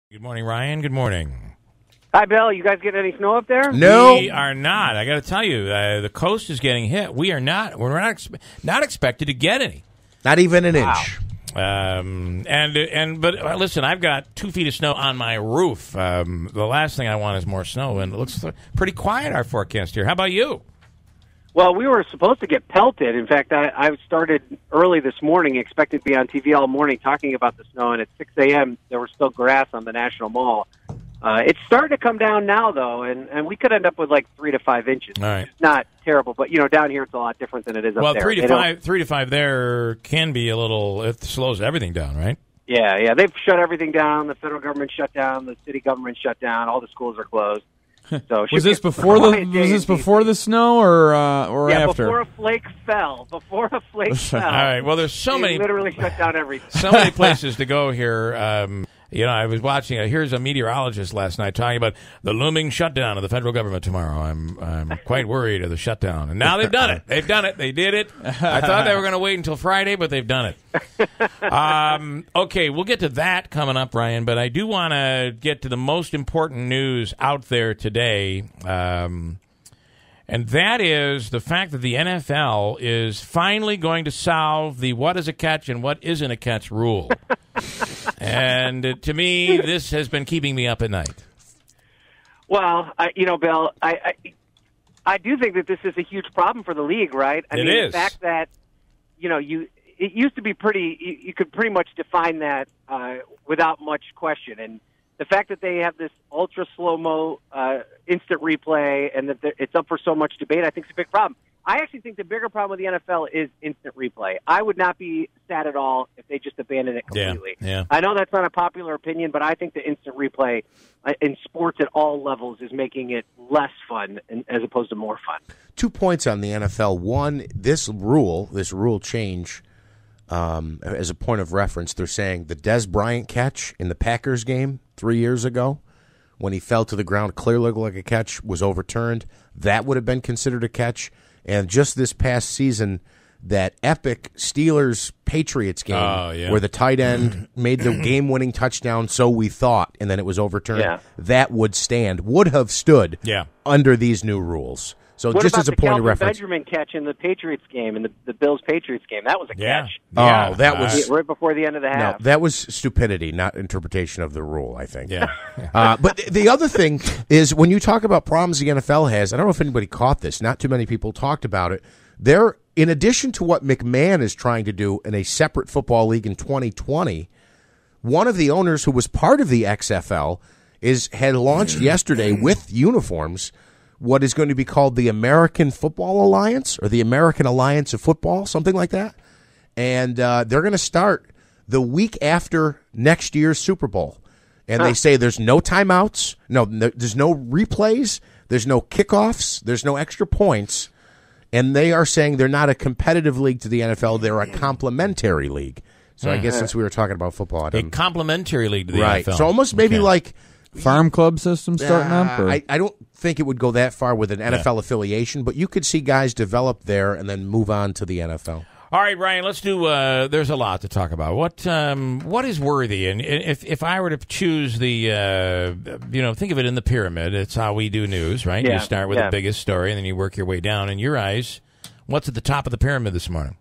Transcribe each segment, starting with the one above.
Good morning, Ryan. Good morning. Hi, Bill. You guys getting any snow up there? No. We are not. I got to tell you, the coast is getting hit. We are not. We're not expected to get any. Not even an inch. But listen, I've got 2 feet of snow on my roof. The last thing I want is more snow, and it looks pretty quiet, our forecast here. How about you? Well, we were supposed to get pelted. In fact, I started early this morning, expected to be on TV all morning talking about the snow, and at 6 a.m. there was still grass on the National Mall. It's starting to come down now, though, and we could end up with like 3 to 5 inches. All right. It's not terrible, but, down here it's a lot different than it is up there. Well, 3 to 5 there can be a little, it slows everything down, right? Yeah, they've shut everything down. The federal government shut down. The city government shut down. All the schools are closed. So was this before the snow or after? Yeah, before a flake fell. All right. Well, there's so many. Literally shut down everything. So many places to go here. I was watching. Here's a meteorologist last night talking about the looming shutdown of the federal government tomorrow. I'm quite worried of the shutdown. And now they've done it. They did it. I thought they were going to wait until Friday, but they've done it. Okay, we'll get to that coming up, Ryan. But I do want to get to the most important news out there today. And that is the fact that the NFL is finally going to solve the what is a catch and what isn't a catch rule. And to me, this has been keeping me up at night. Well, Bill, I do think that this is a huge problem for the league, right? I mean, is. The fact that, it used to be you could pretty much define that without much question. And the fact that they have this ultra slow-mo instant replay and that it's up for so much debate, I think is a big problem. I actually think the bigger problem with the NFL is instant replay. I would not be sad at all if they just abandoned it completely. Yeah. I know that's not a popular opinion, but I think the instant replay in sports at all levels is making it less fun as opposed to more fun. 2 points on the NFL. One, this rule change, as a point of reference, they're saying the Dez Bryant catch in the Packers game 3 years ago, when he fell to the ground, clearly looked like a catch, was overturned. That would have been considered a catch. And just this past season, that epic Steelers-Patriots game where the tight end made the game-winning touchdown, so we thought, and then it was overturned, that would have stood under these new rules. So what just about as a the point Calvin of reference. Benjamin catch in the Patriots game, in the Bills-Patriots game? That was a catch. Oh, that was right before the end of the half. No, that was stupidity, not interpretation of the rule, I think. Yeah. But the other thing is, when you talk about problems the NFL has, I don't know if anybody caught this. Not too many people talked about it. In addition to what McMahon is trying to do in a separate football league in 2020, one of the owners who was part of the XFL had launched yesterday with uniforms what is going to be called the American Football Alliance or the American Alliance of Football, something like that. And they're going to start the week after next year's Super Bowl. And they say there's no timeouts, there's no replays, there's no kickoffs, there's no extra points. And they are saying they're not a competitive league to the NFL, they're a complementary league. So I guess since we were talking about football. A complementary league to the NFL. NFL. So almost maybe like farm club system starting up? Or? I don't think it would go that far with an NFL affiliation, but you could see guys develop there and then move on to the NFL. All right, Ryan, let's do there's a lot to talk about. What is worthy? And if I were to choose the, think of it in the pyramid. It's how we do news, right? You start with the biggest story, and then you work your way down. In your eyes, what's at the top of the pyramid this morning?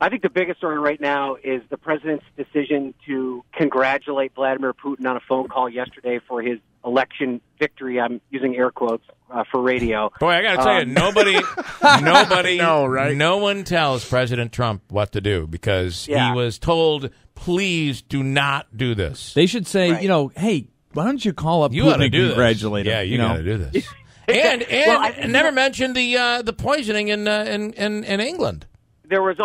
I think the biggest story right now is the president's decision to congratulate Vladimir Putin on a phone call yesterday for his election victory. I'm using air quotes for radio. Boy, I got to tell you, no one tells President Trump what to do because he was told, please do not do this. They should say, hey, why don't you call up Putin and congratulate him? Yeah, you got to do this. and never mention the poisoning in England. There was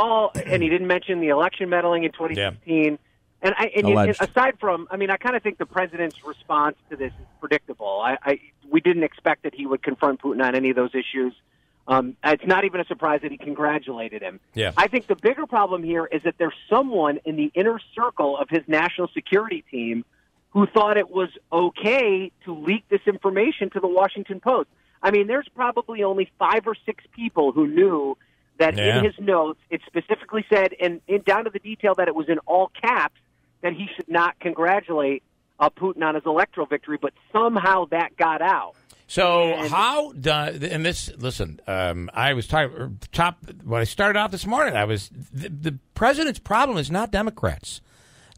and he didn't mention the election meddling in 2016. And aside from, I kind of think the president's response to this is predictable. We didn't expect that he would confront Putin on any of those issues. It's not even a surprise that he congratulated him. Yeah. I think the bigger problem here is that there's someone in the inner circle of his national security team who thought it was okay to leak this information to the Washington Post. There's probably only 5 or 6 people who knew that in his notes, it specifically said, and down to the detail that it was in all caps, that he should not congratulate Putin on his electoral victory, but somehow that got out. So listen, I was when I started out this morning, the president's problem is not Democrats.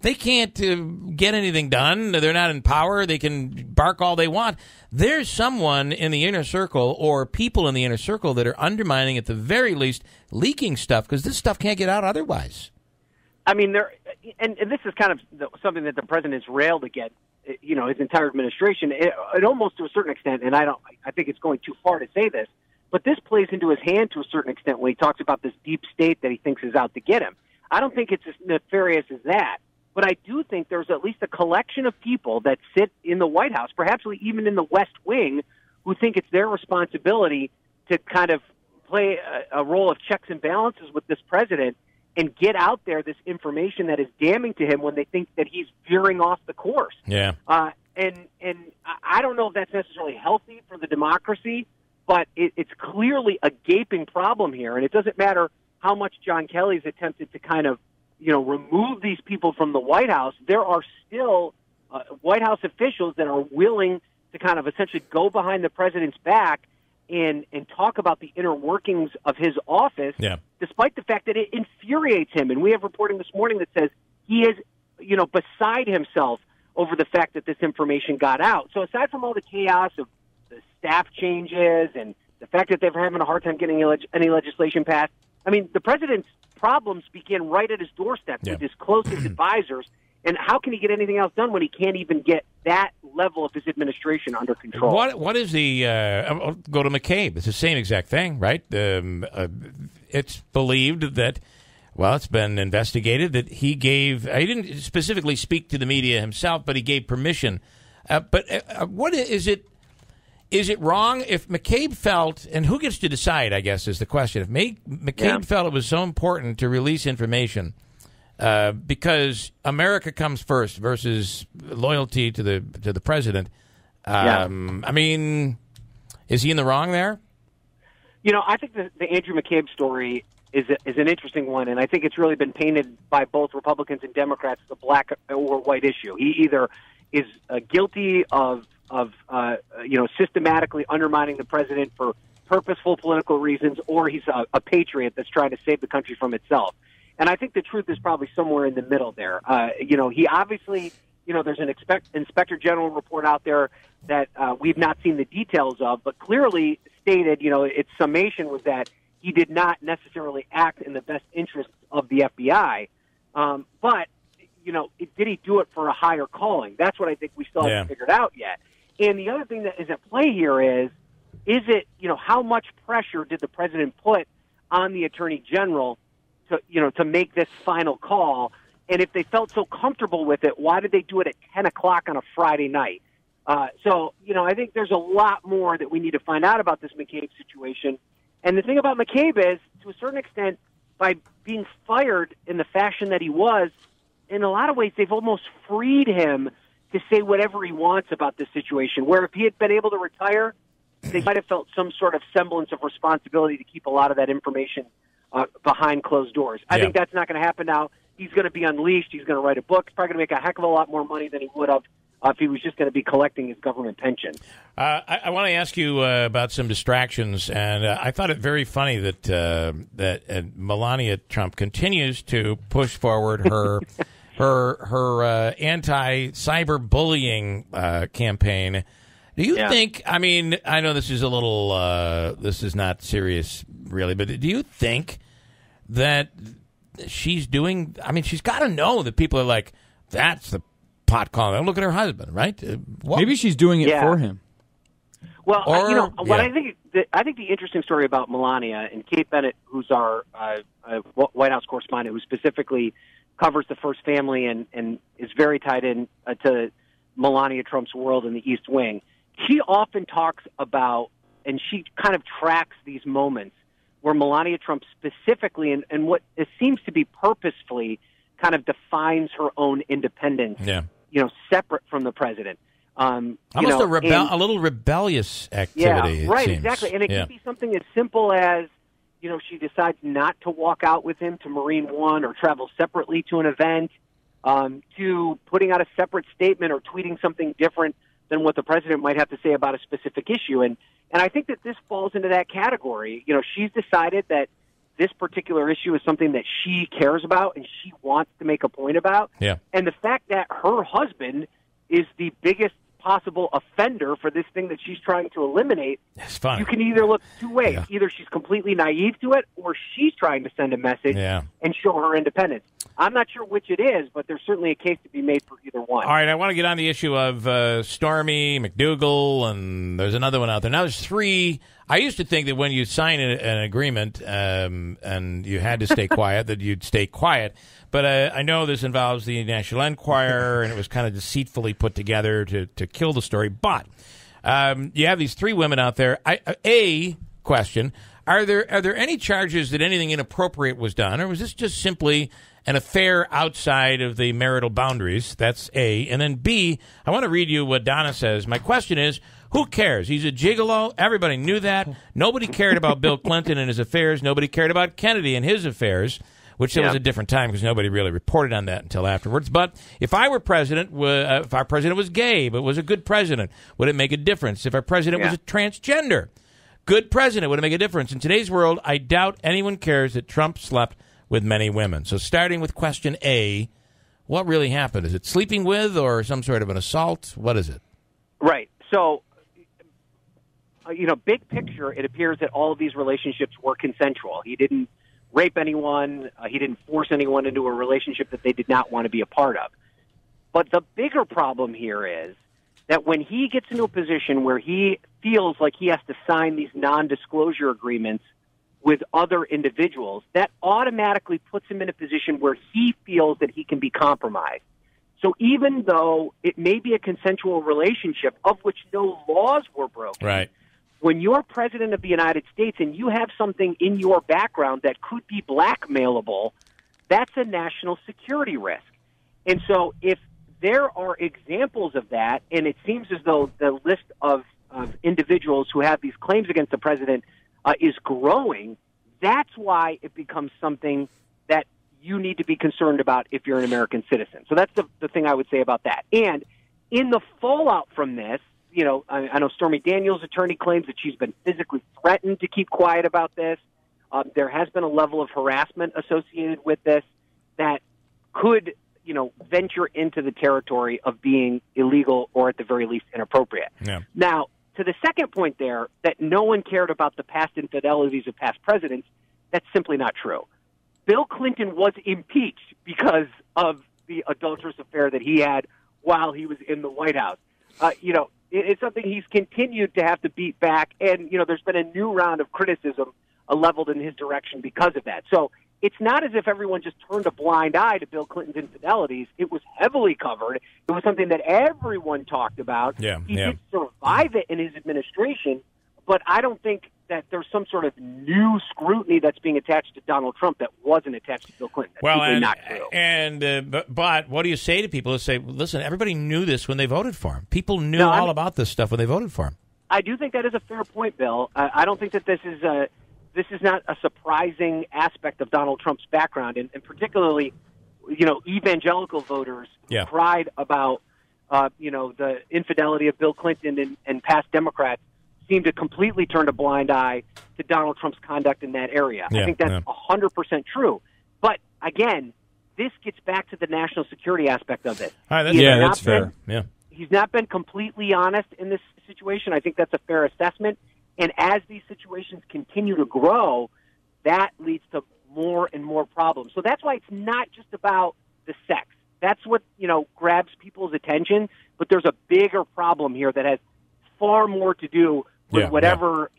They can't get anything done. They're not in power. They can bark all they want. There's someone in the inner circle or people in the inner circle that are undermining, at the very least, leaking stuff, because this stuff can't get out otherwise. I mean, and this is kind of something that the president's railed against, his entire administration. It almost, to a certain extent, and I think it's going too far to say this, but this plays into his hand to a certain extent when he talks about this deep state that he thinks is out to get him. I don't think it's as nefarious as that. But I do think there's at least a collection of people that sit in the White House, perhaps even in the West Wing, who think it's their responsibility to kind of play a role of checks and balances with this president and get out there this information that is damning to him when they think that he's veering off the course. Yeah. And I don't know if that's necessarily healthy for the democracy, but it's clearly a gaping problem here. And it doesn't matter how much John Kelly's attempted to kind of remove these people from the White House. There are still White House officials that are willing to kind of essentially go behind the president's back and talk about the inner workings of his office, despite the fact that it infuriates him. And we have reporting this morning that says he is, beside himself over the fact that this information got out. So aside from all the chaos of the staff changes and the fact that they're having a hard time getting any legislation passed, I mean, the president's problems begin right at his doorstep with his closest advisors. And how can he get anything else done when he can't even get that level of his administration under control? What is the I'll go to McCabe. It's the same exact thing, right? It's believed that, it's been investigated that he didn't specifically speak to the media himself, but he gave permission. But what is it? Is it wrong if McCabe felt, and who gets to decide, I guess, is the question. If McCabe felt it was so important to release information because America comes first versus loyalty to the president, I mean, is he in the wrong there? I think the Andrew McCabe story is an interesting one, and I think it's really been painted by both Republicans and Democrats as a black or white issue. He either is guilty of systematically undermining the president for purposeful political reasons, or he's a patriot that's trying to save the country from itself. And I think the truth is probably somewhere in the middle there. He obviously, there's an Inspector General report out there that we've not seen the details of, but clearly stated, its summation was that he did not necessarily act in the best interests of the FBI. But did he do it for a higher calling? That's what I think we still haven't figured out yet. And the other thing that is at play here is it, how much pressure did the president put on the attorney general to make this final call? And if they felt so comfortable with it, why did they do it at 10 o'clock on a Friday night? So I think there's a lot more that we need to find out about this McCabe situation. And the thing about McCabe is, to a certain extent, by being fired in the fashion that he was, in a lot of ways, they've almost freed him to say whatever he wants about this situation, where if he had been able to retire, they might have felt some sort of semblance of responsibility to keep a lot of that information behind closed doors. I think that's not going to happen now. He's going to be unleashed. He's going to write a book. He's probably going to make a heck of a lot more money than he would have if he was just going to be collecting his government pension. I want to ask you about some distractions, and I thought it very funny that Melania Trump continues to push forward her her anti-cyber bullying campaign. Do you think? I mean, I know this is a little. This is not serious, really, but do you think that she's doing? I mean, she's got to know that people are like, "That's the pot calling." Look at her husband, right? Maybe she's doing it for him. Well, what I think the interesting story about Melania and Kate Bennett, who's our White House correspondent, who specifically covers the First Family and is very tied in to Melania Trump's world in the East Wing. She often talks about, and she kind of tracks these moments where Melania Trump specifically, and what it seems to be purposefully, kind of defines her own independence, separate from the president. Almost a little rebellious activity. Yeah, right, seems. Exactly. And it can be something as simple as, she decides not to walk out with him to Marine One or travel separately to an event. to putting out a separate statement or tweeting something different than what the president might have to say about a specific issue. And I think that this falls into that category. You know, she's decided that this particular issue is something that she cares about and she wants to make a point about. Yeah. And the fact that her husband is the biggest possible offender for this thing that she's trying to eliminate, it's fine. You can either look two ways. Yeah. Either she's completely naive to it or she's trying to send a message and show her independence. I'm not sure which it is, but there's certainly a case to be made for either one. All right, I want to get on the issue of Stormy, McDougal, and there's another one out there. Now there's three. I used to think that when you sign an agreement and you had to stay quiet, that you'd stay quiet. But I know this involves the National Enquirer, and it was kind of deceitfully put together to kill the story. But you have these three women out there. A question, are there any charges that anything inappropriate was done, or was this just simply an affair outside of the marital boundaries? That's A. And then B, I want to read you what Donna says. My question is, who cares? He's a gigolo. Everybody knew that. Nobody cared about Bill Clinton and his affairs. Nobody cared about Kennedy and his affairs, which was a different time because nobody really reported on that until afterwards. But if I were president, if our president was gay but was a good president, would it make a difference? If our president was a transgender, good president, would it make a difference? In today's world, I doubt anyone cares that Trump slept with many women. So starting with question A, what really happened? Is it sleeping with or some sort of an assault? What is it? Right. So, big picture, it appears that all of these relationships were consensual. He didn't rape anyone. He didn't force anyone into a relationship that they did not want to be a part of. But the bigger problem here is that when he gets into a position where he feels like he has to sign these non-disclosure agreements with other individuals, that automatically puts him in a position where he feels that he can be compromised. So even though it may be a consensual relationship of which no laws were broken, right, when you're president of the United States and you have something in your background that could be blackmailable, that's a national security risk. And so if there are examples of that, and it seems as though the list of individuals who have these claims against the president is growing, that's why it becomes something that you need to be concerned about if you're an American citizen. So that's the thing I would say about that. And in the fallout from this, I know Stormy Daniels' attorney claims that she's been physically threatened to keep quiet about this. There has been a level of harassment associated with this that could, venture into the territory of being illegal or at the very least inappropriate. Yeah. Now, to the second point there, that no one cared about the past infidelities of past presidents, that's simply not true. Bill Clinton was impeached because of the adulterous affair that he had while he was in the White House. It's something he's continued to have to beat back, and, there's been a new round of criticism leveled in his direction because of that. So it's not as if everyone just turned a blind eye to Bill Clinton's infidelities. It was heavily covered. It was something that everyone talked about. Yeah, he did survive it in his administration, but I don't think that there's some sort of new scrutiny that's being attached to Donald Trump that wasn't attached to Bill Clinton. That's simply not true. But what do you say to people who say, listen, everybody knew this when they voted for him. People knew all about this stuff when they voted for him. I do think that is a fair point, Bill. I don't think that this is not a surprising aspect of Donald Trump's background, and particularly, evangelical voters cried about, the infidelity of Bill Clinton and past Democrats seem to completely turn a blind eye to Donald Trump's conduct in that area. I think that's 100% true. But, again, this gets back to the national security aspect of it. That's fair. He's not been completely honest in this situation. I think that's a fair assessment. And as these situations continue to grow, that leads to more and more problems. So that's why it's not just about the sex. That's what, grabs people's attention. But there's a bigger problem here that has far more to do with whatever,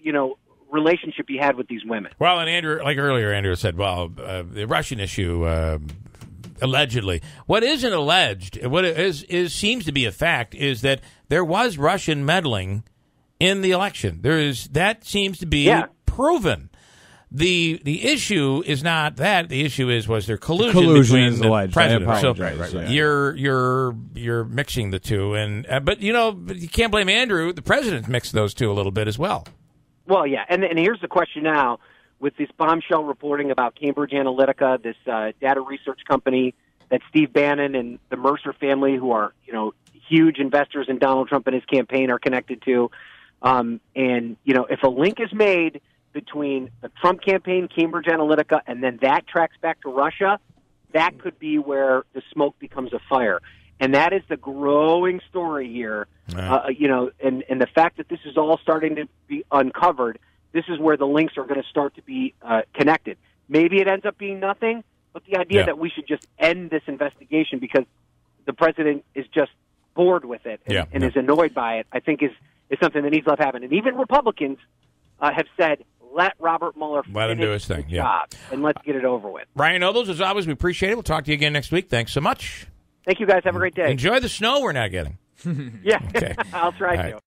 relationship he had with these women. Well, and Andrew, like earlier, Andrew said, the Russian issue, allegedly. What isn't alleged, what seems to be a fact, is that there was Russian meddling in the election. That seems to be proven. The issue is not that. The issue is, was there collusion between the presidents? So you're mixing the two, but you can't blame Andrew. The president mixed those two a little bit as well. Well, yeah, and here's the question now with this bombshell reporting about Cambridge Analytica, this data research company that Steve Bannon and the Mercer family, who are, huge investors in Donald Trump and his campaign, are connected to. And, if a link is made between the Trump campaign, Cambridge Analytica, and then that tracks back to Russia, that could be where the smoke becomes a fire. And that is the growing story here, and the fact that this is all starting to be uncovered, this is where the links are going to start to be connected. Maybe it ends up being nothing, but the idea that we should just end this investigation because the president is just bored with it and is annoyed by it, I think is something that needs to happen. And even Republicans have said, let Robert Mueller let him do his thing, job, and let's get it over with. Ryan Nobles, as always, we appreciate it. We'll talk to you again next week. Thanks so much. Thank you, guys. Have a great day. Enjoy the snow we're not getting. Yeah, okay. I'll try to.